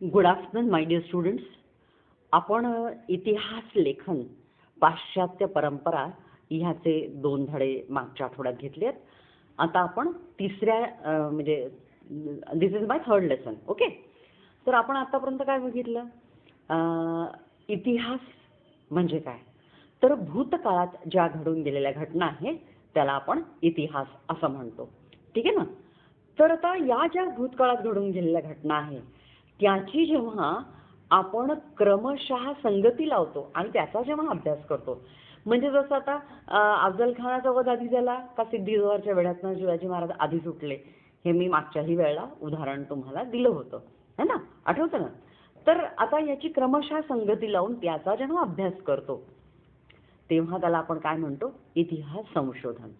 Good afternoon my dear students. आपण इतिहास लेखन पाश्चात्य परंपरा ह्याचे 2 धडे मागच्या आठवड्यात घेतलेत. आता आपण तिसऱ्या म्हणजे this is my third lesson. Okay. तर आपण आतापर्यंत काय बघितलं? इतिहास म्हणजे काय? तर भूतकाळात ज्या घडून गेलेल्या घटना आहेत त्याला आपण इतिहास असं म्हणतो. ठीक आहे ना? तर आता या ज्या भूतकाळात घडून गेलेल्या घटना आहेत त्याची जेव्हा आपण क्रमशः संगती लावतो आणि त्याचा जेव्हा अभ्यास करतो, म्हणजे जसं आता अफजल खानाचा वध आधी झाला का सिद्धी जोहरच्या वेढ्यातनं शिवाजी महाराज आधी सुटले, हे मी मागच्याही वेळेला उदाहरण तुम्हाला दिलं होतं, है ना? आठवतं ना? तर आता याची क्रमशः संगती लावून त्याचा जेव्हा अभ्यास करतो तेव्हा त्याला आपण काय म्हणतो? इतिहास संशोधन.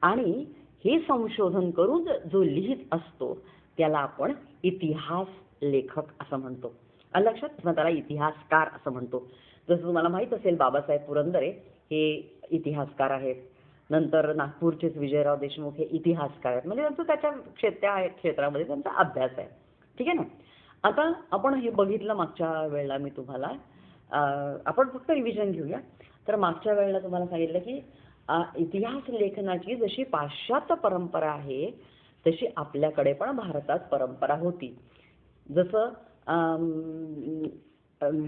आणि हे संशोधन करून जो लिहित असतो त्याला आपण इतिहास लेखक असं म्हणतो. आलं लक्षात? किंवा त्याला इतिहासकार असं म्हणतो. जसं तुम्हाला माहीत असेल बाबासाहेब पुरंदरे हे इतिहासकार आहेत. नंतर नागपूरचेच विजयराव देशमुख हे इतिहासकार आहेत. म्हणजे त्यांचं त्या क्षेत्रामध्ये त्यांचा अभ्यास आहे. ठीक आहे ना? आता आपण हे बघितलं मागच्या वेळेला मी तुम्हाला, आपण फक्त रिव्हिजन घेऊया. तर मागच्या वेळेला तुम्हाला सांगितलं की इतिहास लेखनाची जशी पाश्चात्य परंपरा आहे तशी आपल्याकडे पण भारतात परंपरा होती. जसं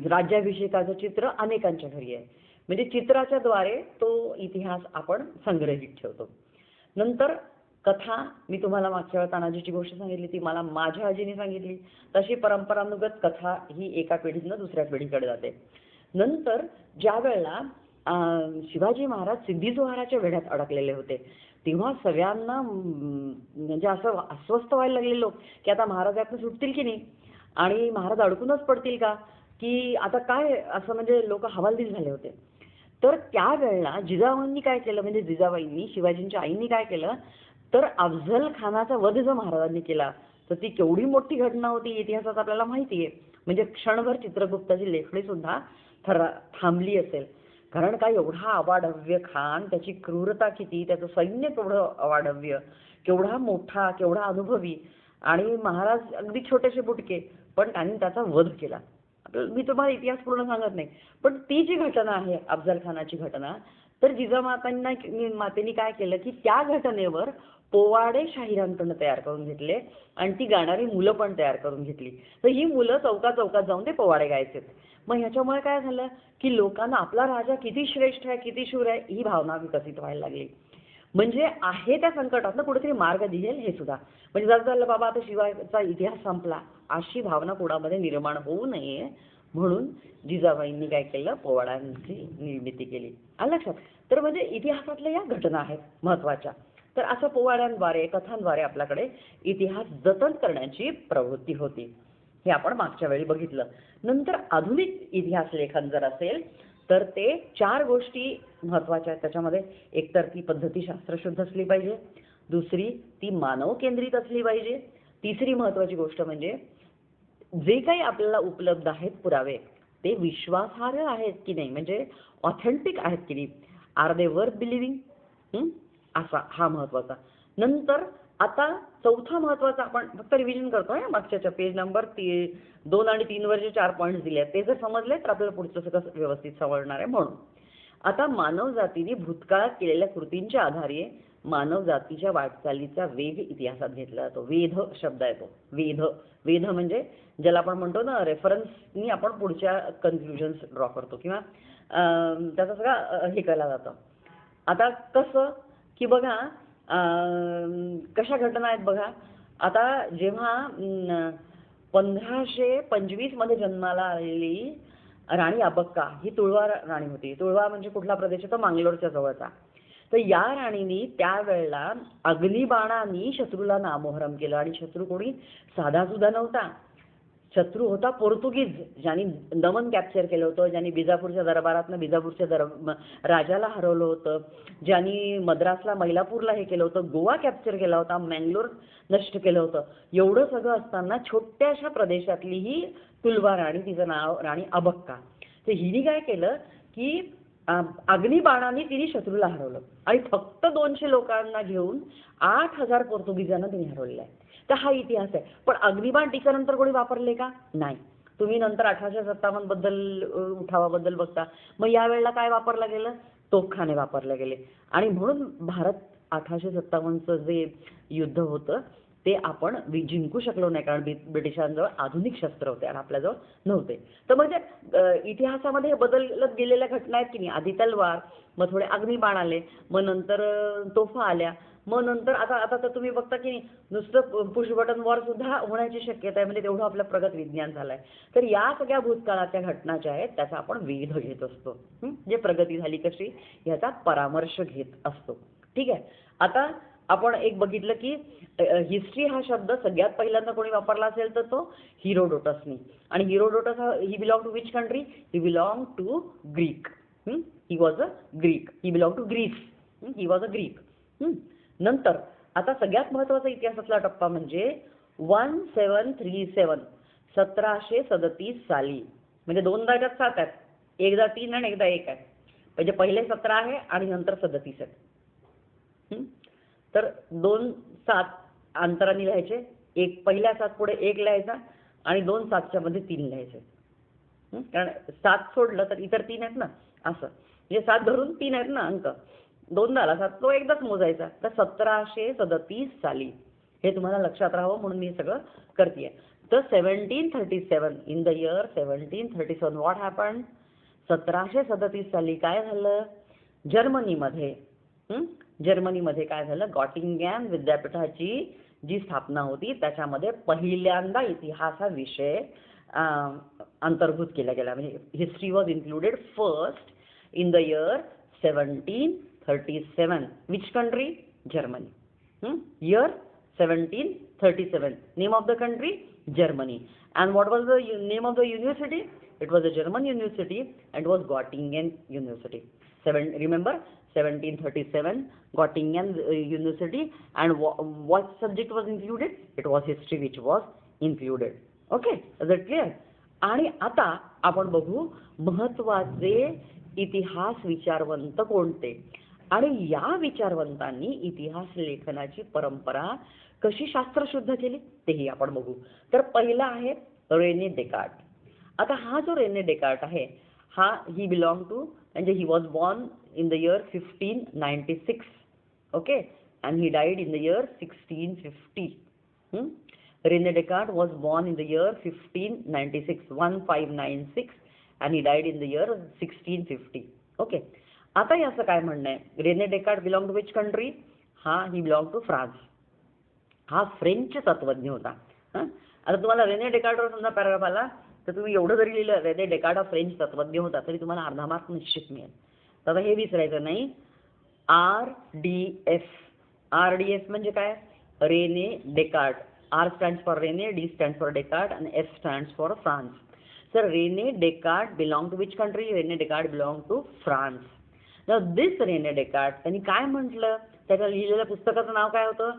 राज्याभिषेकाचं चित्र अनेकांच्या घरी आहे, म्हणजे चित्राच्या द्वारे तो इतिहास आपण संग्रहित ठेवतो. नंतर कथा मी तुम्हाला मागच्या वेळेला तानाजीची गोष्ट सांगितली, ती मला माझ्या आजीने सांगितली. तशी परंपरानुगत कथा ही एका पिढीतनं दुसऱ्या पिढीकडे जाते. नंतर ज्या वेळेला शिवाजी महाराज सिद्धी जोहराच्या वेढ्यात अडकलेले होते तेव्हा सगळ्यांना म्हणजे असं अस्वस्थ व्हायला लागले लोक की आता महाराज यातनं सुटतील की नाही आणि महाराज अडकूनच पडतील का, की आता काय असं, म्हणजे लोक हवालदिल झाले होते. तर त्यावेळेला जिजाबाईंनी काय केलं, म्हणजे जिजाबाईंनी शिवाजींच्या आईंनी काय केलं, तर अफजल खानाचा वध जो महाराजांनी केला तर ती केवढी मोठी घटना होती इतिहासात आपल्याला माहिती आहे. म्हणजे क्षणभर चित्रगुप्ताची लेखणी सुद्धा थांबली असेल. कारण काय एवढा अवाढव्य खान, त्याची क्रूरता किती, त्याचं सैन्य केवढं अवाढव्य, केवढा मोठा, केवढा अनुभवी, आणि महाराज अगदी छोटेसे बुटके, पण त्यांनी त्याचा वध केला. मी तुम्हाला इतिहास पूर्ण सांगत नाही, पण ती जी घटना आहे अफजल खानाची घटना, तर जिजामातेंनी काय केलं की त्या घटनेवर पोवाडे शाहिरांकडून तयार करून घेतले आणि ती गाणारी मुलं पण तयार करून घेतली. तर ही मुलं चौकात चौकात जाऊन ते पोवाडे गायचे. मग ह्याच्यामुळे काय झालं की लोकांना आपला राजा किती श्रेष्ठ आहे, किती शूर आहे, ही भावना विकसित व्हायला लागली. म्हणजे आहे त्या संकटातनं कुठेतरी मार्ग दिसेल हे सुद्धा, म्हणजे जर झालं बाबा आता शिवायचा इतिहास संपला अशी भावना कुणामध्ये निर्माण होऊ नये म्हणून जिजाबाईंनी काय केलं, पोवाड्यांची निर्मिती केली. आलं लक्षात? तर म्हणजे इतिहासातल्या या घटना आहेत महत्त्वाच्या. तर असं पोवाड्यांद्वारे, कथांद्वारे आपल्याकडे इतिहास जतन करण्याची प्रवृत्ती होती. हे आपण मागच्या वेळी बघितलं. नंतर आधुनिक इतिहास लेखन जर असेल तर ते 4 गोष्टी महत्त्वाच्या आहेत त्याच्यामध्ये. एकतर ती पद्धती शास्त्रशुद्ध असली पाहिजे, दुसरी ती मानव केंद्रित असली पाहिजे, तिसरी महत्त्वाची गोष्ट म्हणजे जे काही आपल्याला उपलब्ध आहेत पुरावे ते विश्वासार्ह आहेत की नाही, म्हणजे ऑथेंटिक आहेत की नाही, आर दे वर्थ बिलिव्हिंग, असा हा महत्त्वाचा. नंतर आता चौथा महत्त्वाचा, आपण फक्त रिव्हिजन करतोय मागच्या पेज नंबर 2 आणि 3 वर जे 4 पॉईंट्स दिले आहेत ते जर समजले तर आपल्याला पुढचं सगळं व्यवस्थित समजणार आहे. म्हणून आता मानव जातीने भूतकाळात केलेल्या कृतींच्या आधारे मानव जातीच्या वाटचालीचा वेग इतिहासात घेतला जातो. वेध शब्द आहे तो. वेध, वेध म्हणजे ज्याला आपण म्हणतो ना रेफरन्सनी आपण पुढच्या कन्क्लुजन्स ड्रॉ करतो किंवा त्याचा सगळा हे केलं जातं. आता कसं की बघा कशा घटना आहेत बघा. आता जेव्हा 1525 मध्ये जन्माला आलेली राणी अबक्का ही तुळवा राणी होती. तुळवा म्हणजे कुठला प्रदेश आहे, तो मंगलोरच्या जवळचा. तर या राणीनी त्यावेळेला अग्निबाणाने शत्रूला नामोहरम केलं. आणि शत्रू कोणी साधा सुद्धा नव्हता. शत्रू होता पोर्तुगीज, ज्यांनी दमन कॅप्चर केलं होतं, ज्यांनी बिजापूरच्या दरबारातनं बिजापूरच्या राजाला हरवलं होतं, ज्यांनी मद्रासला मैलापूरला हे केलं होतं, गोवा कॅप्चर केला होता, मँगलोर नष्ट केलं होतं. एवढं सगळं असताना छोट्याशा प्रदेशातली ही तुलवा राणी, तिचं नाव राणी अबक्का, तर हिने काय केलं की अग्निबाणाने तिने शत्रूला हरवलं आणि फक्त 200 लोकांना घेऊन 8000 पोर्तुगीजांना तिने हरवलेलं आहे. तर हा इतिहास आहे. पण अग्निबाण टीकानंतर कोणी वापरले का? नाही. तुम्ही नंतर 1857 बद्दल उठावाबद्दल बघता. मग यावेळेला काय वापरलं गेलं? तोफखाने वापरले गेले. आणि म्हणून भारत 1857चं जे युद्ध होतं ते आपण जिंकू शकलो नाही, कारण ब्रिटिशांजवळ आधुनिक शस्त्र होते आणि आपल्याजवळ नव्हते. तर म्हणजे इतिहासामध्ये हे बदलत गेलेल्या घटना आहेत की नाही. आधी तलवार, मग थोडे अग्निबाण आले, मग नंतर तोफा आल्या, मग नंतर आता आता तर तुम्ही बघता की नुसतं पुश बटन वॉर सुद्धा होण्याची शक्यता आहे. म्हणजे तेवढं आपलं प्रगत विज्ञान झालंय. तर या सगळ्या भूतकाळाच्या घटना ज्या आहेत त्याचा आपण वेध घेत असतो. जे प्रगती झाली कशी याचा परामर्श घेत असतो. ठीक आहे. आता आपण एक बघितलं की हिस्ट्री हा शब्द सगळ्यात पहिल्यांदा कोणी वापरला असेल तर तो हिरोडोटसनी. आणि Herodotus he belong to which country? He belong to Greek. He was a Greek. He belong to Greece. He was a Greek. नंतर आता सगळ्यात महत्वाचा इतिहासातला टप्पा म्हणजे 1737 1737 साली. म्हणजे दोनदा त्यात 7 आहेत, एकदा 3 आणि एकदा 1 आहे. म्हणजे पहिले 17 आहे आणि नंतर 37 आहे. तर 2 7 अंतराने लिहायचे. एक पहिल्या 7 पुढे 1 लिहायचा आणि 2 7च्या मध्ये 3 लिहायचे. कारण 7 सोडलं तर इतर 3 आहेत ना, असं म्हणजे 7 धरून 3 आहेत ना अंक. दोनदा आला 7 तो एकदाच मोजायचा. तर 1737 साली हे तुम्हाला लक्षात राहावं म्हणून मी हे सगळं करतेय. तर 1737 in the year 1737 what happened? 1737 साली काय झालं? जर्मनीमध्ये जर्मनीमध्ये काय झालं? गॉटिंगॅन विद्यापीठाची जी स्थापना होती त्याच्यामध्ये पहिल्यांदा इतिहास हा विषय अंतर्भूत केला गेला. म्हणजे history was included first in the year 1737. Which country? Germany. Year 1737. Name of the country? Germany. And what was the name of the university? It was a German university and was Göttingen University. Remember 1737 Göttingen University. And what subject was included? It was history which was included. Okay, is that clear? आणि आता आपण बघू महत्वाचे इतिहास विचारवंत कोणते. आणि या विचारवंतांनी इतिहास लेखनाची परंपरा कशी शास्त्रशुद्ध केली तेही आपण बघू. तर पहिला आहे रेने डेकार्ट. आता हा जो रेने डेकार्ट आहे हा ही बिलॉंग टू म्हणजे he was born in the year 1596. Okay, and he died in the year 1650. René Descartes was born in the year 1596 and he died in the year 1650. Okay, आता याचं काय म्हणणं आहे? René Descartes belong to which country? हा he belong to France. हा French तत्वज्ञ होता. आता तुम्हाला रेने डेकार्टवर समजा पॅराग्राफ आला तर तुम्ही एवढं जरी लिहिलं रेने डेकार्ट हा फ्रेंच तत्वज्ञ होता तरी तुम्हाला अर्धा मार्क निश्चित मिळेल. तर आता हे विसरायचं नाही. RDF. RDF म्हणजे काय? René Descartes. R stands for Rene, D stands for Descartes and F stands for France. So Rene Descartes belong to which country? Rene Descartes belong to France. Now this Rene Descartes त्यांनी काय म्हटलं? त्याच्या लिहिलेल्या पुस्तकाचं नाव काय होतं?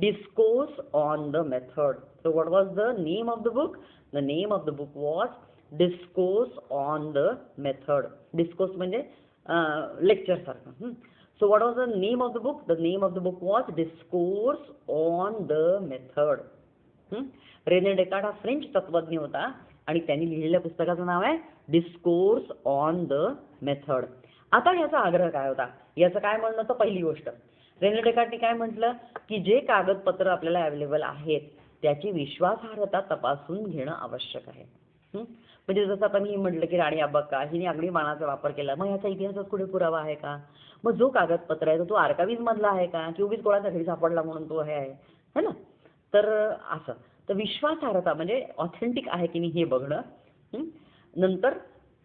Discourse on the Method. So what was the name of the book? The name of the book was Discourse on the Method. Discourse म्हणजे lecture सारखं. So what was the name of the book? The name of the book was Discourse on the Method. René Descartes हा French तत्वज्ञ होता आणि त्यांनी लिहिलेल्या पुस्तकाचं नाव आहे डिस्कोर्स ऑन द मेथड. आता याचा आग्रह काय होता? याचं काय म्हणणं होतं? पहिली गोष्ट रेने डेकार्टने काय म्हटलं की जे कागदपत्र आपल्याला अवेलेबल आहेत त्याची विश्वासार्हता तपासून घेणं आवश्यक आहे. म्हणजे जसं आता मी म्हटलं की राणी अब्बक्का हिने अग्निबाणाचा वापर केला, मग याचा इतिहासात कुठे पुरावा आहे का? मग जो कागदपत्र आहे तो आर्काइव्ह मधला आहे का की उगीच कोणाच्या घरी सापडला म्हणून तो आहे ना? तर असं तर विश्वासार्हता म्हणजे ऑथेंटिक आहे की नाही हे बघणं. नंतर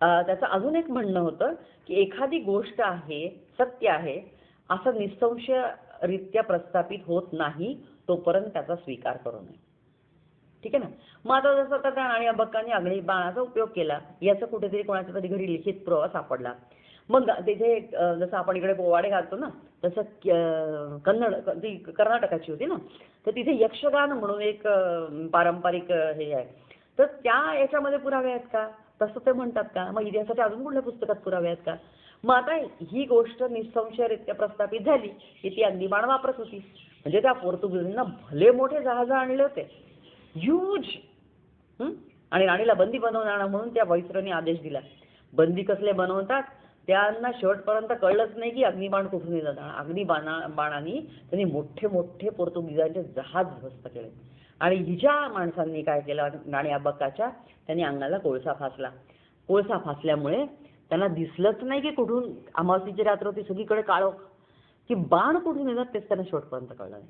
त्याचं अजून एक म्हणणं होतं की एखादी गोष्ट आहे, सत्य आहे असं निसंशयरित्या प्रस्थापित होत नाही तोपर्यंत त्याचा स्वीकार करू नये. ठीक आहे ना? मग आता जसं आता त्या राणी अब्बक्काने अग्निबाणाचा उपयोग केला याचं कुठेतरी कोणाच्या तरी घरी लिखित पुरावा सापडला. मग तिथे जसं आपण इकडे पोवाडे घालतो ना तसं ती कर्नाटकाची होती ना, तर तिथे यक्षगान म्हणून एक पारंपरिक हे आहे. तर त्या याच्यामध्ये पुरावे आहेत का? तसं ते म्हणतात का? मग इतिहासाच्या अजून कुठल्या पुस्तकात पुरावे आहेत का? मग आता ही गोष्ट निसंशयरित्या प्रस्थापित झाली की ती अग्निबाण वापरत होती. म्हणजे त्या पोर्तुगीजांना भले मोठे जहाज आणले होते, ह्यूज. आणि राणीला बंदी बनवणार म्हणून त्या व्हाईसरॉयने आदेश दिला. बंदी कसले बनवतात त्यांना शेवटपर्यंत कळलंच नाही की अग्निबाण कुठून येतात. बाणाने त्यांनी मोठे मोठे पोर्तुगीजांचे जहाज ध्वस्त केले. आणि हिच्या माणसांनी काय केलं, राणी अब्बकाच्या, त्यांनी अंगाला कोळसा फासला. कोळसा फासल्यामुळे त्यांना दिसलंच नाही की कुठून, अमावास्येची रात्र होती, सगळीकडे काळोख, की बाण कुठून येतात तेच त्यांना शेवटपर्यंत कळलं नाही.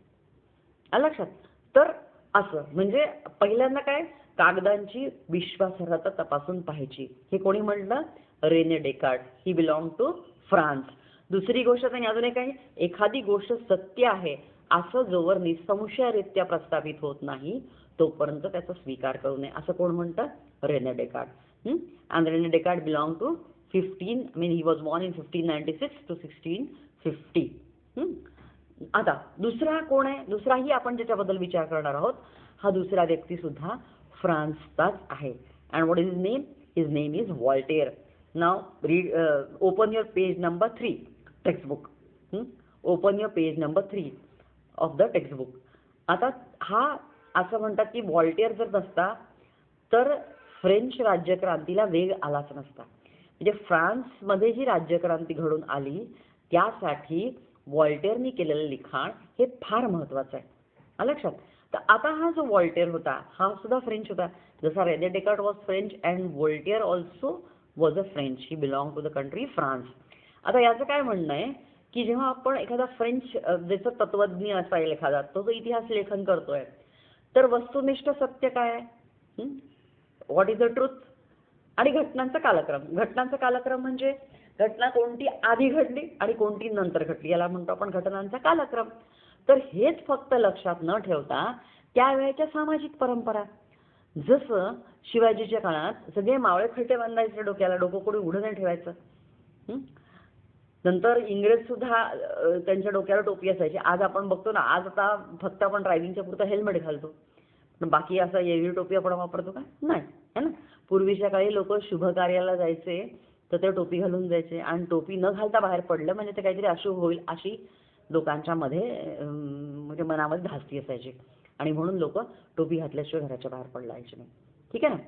आलं लक्षात. तर असं म्हणजे पहिल्यांदा काय, कागदांची विश्वासार्हता तपासून पाहायची. हे कोणी म्हटलं, René Descartes. He belong to France. दुसरी गोष्ट त्यांनी अजून एक आहे, एखादी गोष्ट सत्य आहे असं जोवर निसंशयरित्या प्रस्थापित होत नाही तोपर्यंत त्याचा स्वीकार करू नये, असं कोण म्हणतं, रेने डेकार्ड. आणि René Descartes belong to 15, he was born in 1596 to 1650. आता दुसरा कोण आहे, दुसराही आपण ज्याच्याबद्दल विचार करणार आहोत, हा दुसरा व्यक्ती सुद्धा फ्रान्सचाच आहे. And what is his name, his name is Voltaire. Now read, open your page number 3 textbook. Open your page number 3 of the textbook. आता हा असं म्हणतात की वॉल्टेअर जर नसता तर फ्रेंच राज्यक्रांतीला वेग आलाच नसता. म्हणजे फ्रान्समध्ये जी राज्यक्रांती घडून आली त्यासाठी वॉल्टेअरनी केलेलं लिखाण हे फार महत्त्वाचं आहे. आलं लक्षात. तर आता हा जो वॉल्टेअर होता हा सुद्धा फ्रेंच होता. जसा René Descartes was French and Voltaire also was a French. He belong to the country France. आता याचं काय म्हणणं आहे की जेव्हा आपण एखादा फ्रेंच ज्याचं तत्वज्ञ असायला एखादा तो इतिहास लेखन करतोय तर वस्तुनिष्ठ सत्य काय आहे, व्हॉट इज द ट्रूथ, आणि घटनांचा कालक्रम. घटनांचा कालक्रम म्हणजे घटना कोणती आधी घडली आणि कोणती नंतर घडली, याला म्हणतो आपण घटनांचा कालक्रम. तर हेच फक्त लक्षात न ठेवता त्यावेळेच्या सामाजिक परंपरा, जसं शिवाजीच्या काळात सगळे मावळे खलटे बांधायचे डोक्याला, डोकं कोणी उघडं नाही ठेवायचं. नंतर इंग्रज सुद्धा त्यांच्या डोक्याला टोपी असायची. आज आपण बघतो ना, आज आता फक्त आपण ड्रायव्हिंगच्या पुरतं हेल्मेट घालतो, पण बाकी असं एरवी टोपी आपण वापरतो का, नाही, है ना. पूर्वीच्या काळी लोक शुभ कार्याला जायचे तर ते टोपी घालून जायचे आणि टोपी न घालता बाहेर पडलं म्हणजे ते काहीतरी अशुभ होईल अशी लोकांच्या मध्ये म्हणजे मनामध्ये धास्ती असायची आणि म्हणून लोक टोपी घातल्याशिवाय घराच्या बाहेर पडायचे नाही. ठीक आहे ना.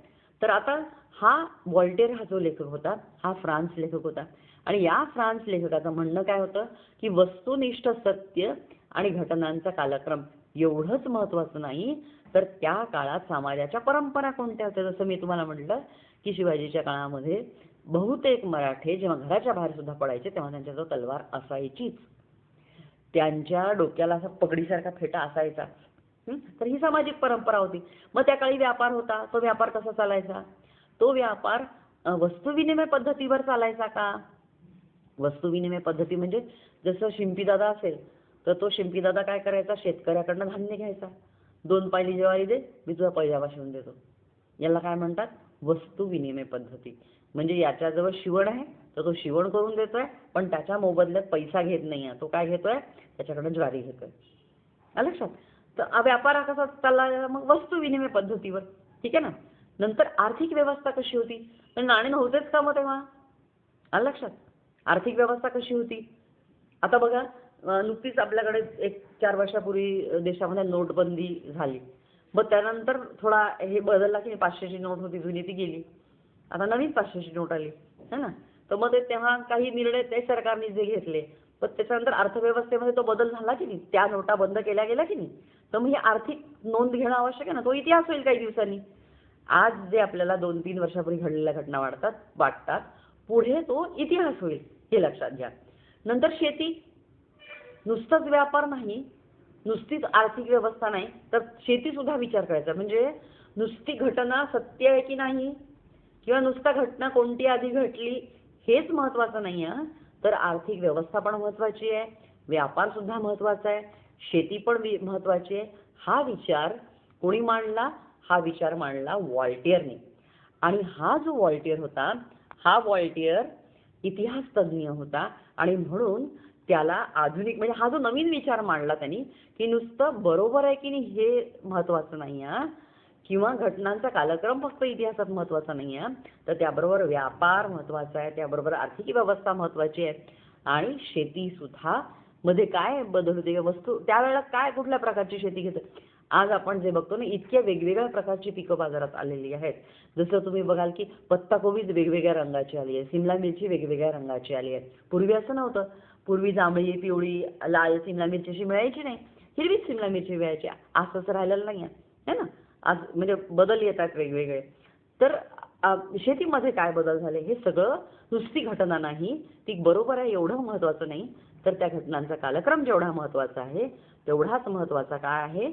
तर आता हा वॉल्टेअर हा जो लेखक होता हा फ्रान्स लेखक होता आणि या फ्रान्स लेखकाचं म्हणणं काय होतं की वस्तुनिष्ठ सत्य आणि घटनांचा कालक्रम एवढंच महत्त्वाचं नाही तर त्या काळात समाजाच्या परंपरा कोणत्या होत्या. जसं मी तुम्हाला म्हटलं की शिवाजीच्या काळामध्ये बहुतेक मराठे जेव्हा घराच्या बाहेर सुद्धा पडायचे तेव्हा त्यांच्याजवळ तलवार असायचीच, त्यांच्या डोक्याला असा पगडीसारखा फेटा असायचा. तर ही सामाजिक परंपरा होती. मग त्या काळी व्यापार होता, तो व्यापार कसा चालायचा, तो व्यापार वस्तुविनिमय पद्धतीवर चालायचा का. वस्तुविनिमय पद्धती म्हणजे जसं शिंपीदादा असेल तर तो शिंपीदादा काय करायचा, शेतकऱ्याकडनं धान्य घ्यायचा, 2 पायली ज्वारी दे मी तुझा पैजामा शिवून देतो. याला काय म्हणतात, वस्तुविनिमय पद्धती. म्हणजे याच्याजवळ शिवण आहे तर तो शिवण करून देतोय पण त्याच्या मोबदल्यात पैसा घेत नाहीये, तो काय घेतोय, त्याच्याकडे ज्वारी घेतोय. आलं लक्षात. तर व्यापार कसा चालला, मग वस्तुविनिमय पद्धतीवर. ठीक आहे ना. नंतर आर्थिक व्यवस्था कशी होती, तर नाणे नव्हतेच का मग तेव्हा. आलं लक्षात. आर्थिक व्यवस्था कशी होती, आता बघा नुकतीच आपल्याकडे 1-4 वर्षापूर्वी देशामध्ये नोटबंदी झाली. मग त्यानंतर थोडा हे बदलला की 500ची नोट होती जुनी ती गेली, आता नवीन 500ची नोट आली है ना. तर मग ते तेव्हा काही निर्णय ते सरकारने जे घेतले पण त्याच्यानंतर अर्थव्यवस्थेमध्ये तो बदल झाला की नाही, त्या नोटा बंद केल्या गेल्या की नाही. तर मग ही आर्थिक नोंद घेणं आवश्यक आहे ना, तो इतिहास होईल काही दिवसांनी. आज जे आपल्याला 2-3 वर्षापूर्वी घडलेल्या घटना वाटतात पुढे तो इतिहास होईल, हे लक्षात घ्या. नंतर शेती, नुसताच व्यापार नाही, नुसतीच आर्थिक व्यवस्था नाही तर शेती सुद्धा विचार करायचा. म्हणजे नुसती घटना सत्य आहे की नाही किंवा नुसता घटना कोणती आधी घडली हेच महत्त्वाचं नाही आहे, तर आर्थिक व्यवस्था पण महत्त्वाची आहे, व्यापार सुद्धा महत्त्वाचा आहे, शेती पण महत्त्वाची आहे. हा विचार कोणी मांडला, हा विचार मांडला वॉल्टेअरने. आणि हा जो वॉल्टेअर होता हा वॉल्टेअर इतिहास तज्ज्ञ होता आणि म्हणून त्याला आधुनिक म्हणजे हा जो नवीन विचार मांडला त्यांनी की नुसतं बरोबर आहे की नाही हे महत्त्वाचं नाही आहे किंवा घटनांचा कालक्रम फक्त इतिहासात महत्त्वाचा नाही आहे, तर त्याबरोबर व्यापार महत्त्वाचा आहे, त्याबरोबर आर्थिक व्यवस्था महत्त्वाची आहे आणि शेती सुद्धा मध्ये काय बदल होते, वस्तू त्यावेळेला काय कुठल्या प्रकारची शेती घेते. आज आपण जे बघतो ना, इतक्या वेगवेगळ्या प्रकारची पिकं बाजारात आलेली आहेत. जसं तुम्ही बघाल की पत्ताकोबीच वेगवेगळ्या रंगाची आली आहे, सिमला मिरची वेगवेगळ्या रंगाची आली आहे. पूर्वी असं नव्हतं. पूर्वी जांभळी, पिवळी, लाल सिमला मिरची अशी मिळायची नाही, हिरवीच सिमला मिरची मिळायची. आज तसं राहिलेलं नाही आहे ना. आज म्हणजे बदल येतात वेगवेगळे. तर शेतीमध्ये काय बदल झाले हे सगळं नुसती घटना नाही, ती बरोबर आहे एवढं महत्त्वाचं नाही, तर त्या घटनांचा कालक्रम जेवढा महत्त्वाचा आहे तेवढाच महत्त्वाचा काय आहे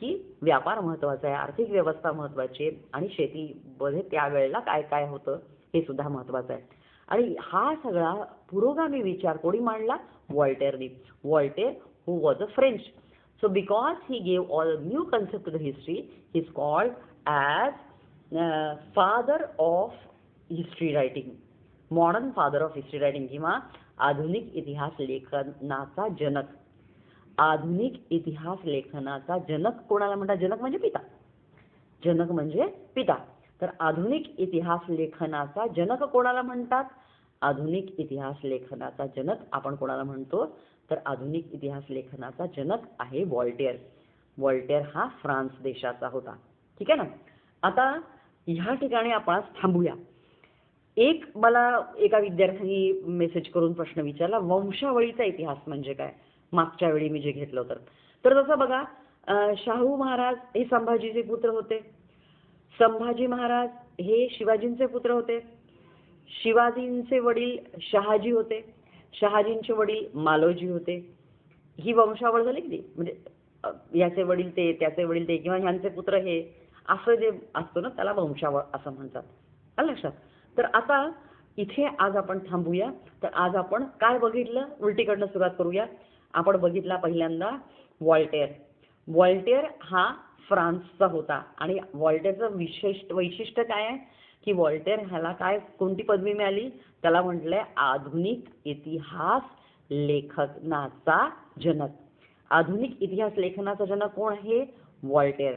की व्यापार महत्त्वाचा आहे, आर्थिक व्यवस्था महत्त्वाची आहे आणि शेतीमध्ये त्यावेळेला काय काय होतं हे सुद्धा महत्त्वाचं आहे. आणि हा सगळा पुरोगामी विचार कोणी मांडला? व्हॉल्टेअरनी. Voltaire who was a French. So because he gave all new concept to the history, he is called as father of history writing, modern father of history writing किंवा आधुनिक इतिहास लेखनाचा जनक. आधुनिक इतिहास लेखनाचा जनक कोणाला म्हणतात? जनक म्हणजे पिता. जनक म्हणजे पिता. तर आधुनिक इतिहास लेखनाचा जनक कोणाला म्हणतात? आधुनिक इतिहास लेखनाचा जनक आपण कोणाला म्हणतो? तर आधुनिक इतिहास लेखनाचा जनक आहे व्हॉल्टेअर. व्हॉल्टेअर हा फ्रान्स देशाचा होता. ठीक आहे ना. आता ह्या ठिकाणी आपण थांबूया. एक मला एका विद्यार्थ्यांनी मेसेज करून प्रश्न विचारला, वंशावळीचा इतिहास म्हणजे काय? मागच्या वेळी मी जे घेतलं होतं. तर तसं बघा, शाहू महाराज हे संभाजीचे पुत्र होते. संभाजी महाराज हे शिवाजींचे पुत्र होते. शिवाजींचे वडील शहाजी होते. शहाजींचे वडील मालोजी होते. ही वंशावळ झाली की म्हणजे याचे वडील ते, त्याचे वडील ते, किंवा ह्यांचे पुत्र हे, असं जे असतं ना त्याला वंशावळ असं म्हणतात. आलं लक्षात. तर आता इथे आज आपण थांबूया. तर आज आपण काय बघितलं? उलटीकडनं सुरुवात करूया. आपण बघितला पहिल्यांदा व्हॉल्टेअर. व्हॉल्टेअर हा फ्रान्सचा होता आणि व्हॉल्टेअरचं वैशिष्ट्य काय आहे की व्हॉल्टेअर ह्याला काय कोणती पदवी मिळाली? त्याला म्हटलंय आधुनिक इतिहास लेखनाचा जनक. आधुनिक इतिहास लेखनाचा जनक कोण आहे? व्हॉल्टेअर.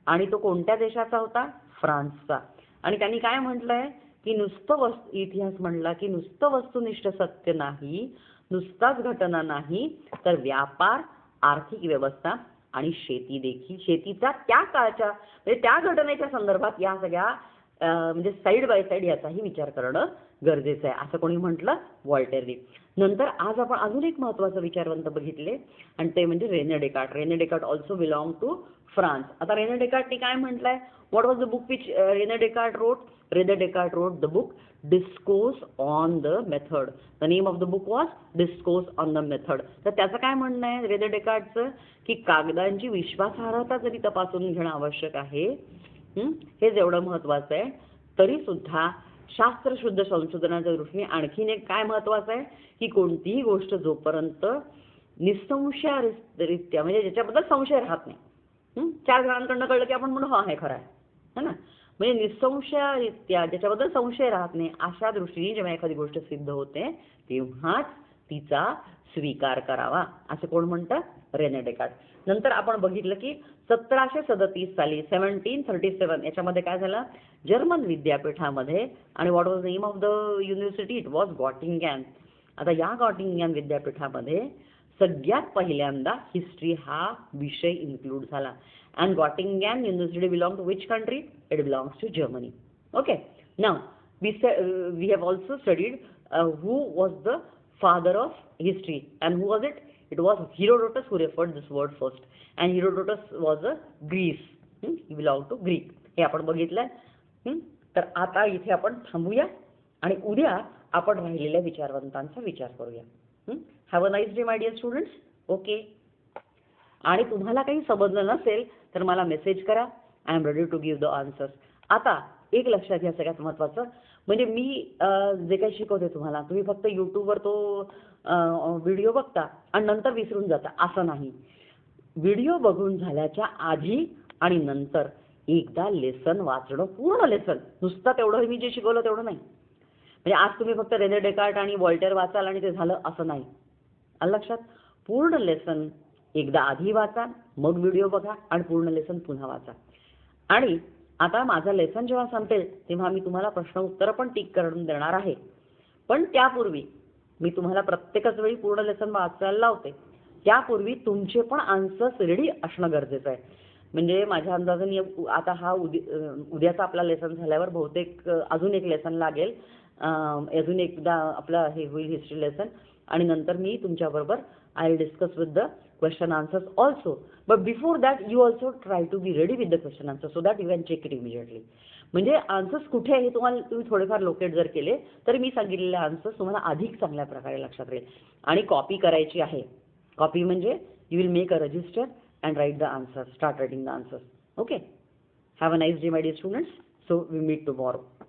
आणि तो कोणत्या देशाचा होता? फ्रान्सचा. आणि त्यांनी काय म्हटलंय की नुसतं इतिहास म्हणला की नुसतं वस्तुनिष्ठ सत्य नाही, नुसताच घटना नाही, तर व्यापार, आर्थिक व्यवस्था आणि शेती देखील, शेतीचा त्या काळच्या म्हणजे त्या घटनेच्या संदर्भात या सगळ्या म्हणजे साईड बाय साईड याचाही विचार करणं गरजेचं आहे, असं कोणी म्हटलं? व्हॉल्टेअरनी. नंतर आज आपण अजून एक महत्त्वाचं विचारवंत बघितले आणि ते म्हणजे René Descartes. René Descartes also belong to France. आता रेने डेकार्टने काय म्हटलंय? What was the book which René Descartes wrote? René Descartes wrote the book discourse on the method. The name of the book was discourse on the method. तर त्याचं काय म्हणणं आहे Renee डेकार्टचं? की कागदांची विश्वासार्हता जरी तपासून घेणं आवश्यक आहे, हे जेवढं महत्त्वाचं आहे, तरी सुद्धा शास्त्रशुद्ध संशोधनाच्या दृष्टीने आणखीन एक काय महत्त्वाचं आहे की कोणतीही गोष्ट जोपर्यंत निसंशयरित्या म्हणजे ज्याच्याबद्दल संशय राहत नाही, 4 जणांकडनं कळलं की आपण म्हणू हा हे खरं आहे, है ना. म्हणजे निसंशयरित्या ज्याच्याबद्दल संशय राहत नाही अशा दृष्टीने जेव्हा एखादी गोष्ट सिद्ध होते तेव्हाच तिचा स्वीकार करावा, असं कोण म्हणतं? René Descartes. नंतर आपण बघितलं की 1737 साली 1737 याच्यामध्ये काय झालं? जर्मन विद्यापीठामध्ये, आणि what was the name of the university? It was Gottingen. आता या गॉटिंगॅन विद्यापीठामध्ये सगळ्यात पहिल्यांदा हिस्ट्री हा विषय इन्क्लूड झाला. And Gottingen university belong to which country? It belongs to Germany. Okay. Now we have also studied who was the father of history and who was it? It was Herodotus who referred this word first, and Herodotus was a Greece. He belonged to Greek. हे आपण बघितलंय. तर आता इथे आपण थांबूया आणि उद्या आपण राहिलेल्या विचारवंतांचा विचार करूया. Have a nice day my dear students. Okay. आणि तुम्हाला काही समजलं नसेल तर मला मेसेज करा. I am ready to give the answers. आता एक लक्षात घ्या सगळ्यात महत्त्वाचं म्हणजे मी जे काही शिकवते तुम्हाला, तुम्ही फक्त यूट्यूबवर तो व्हिडिओ बघता आणि नंतर विसरून जाता असं नाही. व्हिडिओ बघून झाल्याच्या आधी आणि नंतर एकदा लेसन वाचणं, पूर्ण लेसन. नुसतं तेवढं मी जे शिकवलं तेवढं नाही. म्हणजे आज तुम्ही फक्त रेने डेकार्ट आणि व्हॉल्टेअर वाचाल आणि ते झालं असं नाही. आलं लक्षात? पूर्ण लेसन एकदा आधी वाचा, मग व्हिडिओ बघा आणि पूर्ण लेसन पुन्हा वाचा. आणि आता माझं लेसन जेव्हा संपेल तेव्हा मी तुम्हाला प्रश्न उत्तर पण टिक करून देणार आहे. पण त्यापूर्वी मी तुम्हाला प्रत्येकच वेळी पूर्ण लेसन वाचायला लावते. त्यापूर्वी तुमचे पण आन्सर्स रेडी असणं गरजेचं आहे. म्हणजे माझ्या अंदाजाने आता हा उद्याचा आपला लेसन झाल्यावर बहुतेक अजून एक लेसन लागेल. अजून एकदा आपला हे होईल हिस्ट्री लेसन आणि नंतर मी तुमच्याबरोबर I will discuss with the question answers also. But before that you also try to be ready with the question answer so that you can check it immediately. म्हणजे आन्सर्स कुठे आहे हे तुम्ही थोडेफार लोकेट जर केले तर मी सांगितलेले आन्सर्स तुम्हाला अधिक चांगल्या प्रकारे लक्षात राहील. आणि कॉपी करायची आहे. कॉपी म्हणजे you will make a resistor and write the answers, start writing the answers. Okay. Have a nice day, my dear students. So we meet tomorrow.